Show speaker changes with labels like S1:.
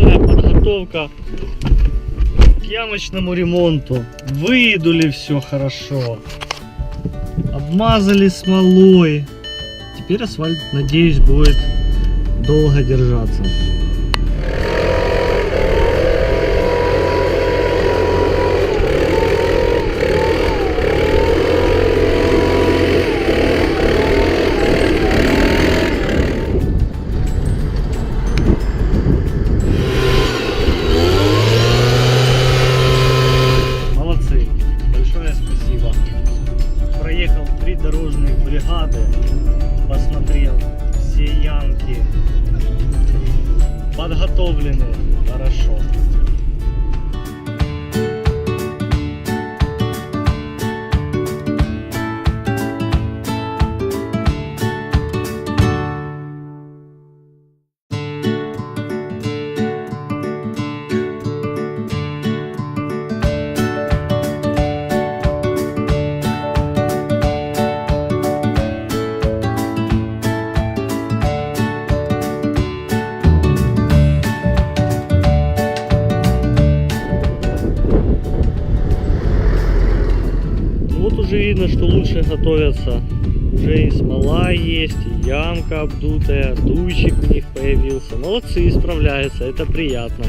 S1: такая подготовка к ямочному ремонту. Выдули все хорошо. Обмазали смолой. Теперь асфальт, надеюсь, будет долго держаться. Молодцы. Большое спасибо. Проехал 3 дорожных бригады. Посмотрел. Все ямки подготовлены хорошо. Вот уже видно, что лучше готовятся. Уже и смола есть, и ямка обдутая, дуйчик у них появился. Молодцы, справляются, это приятно.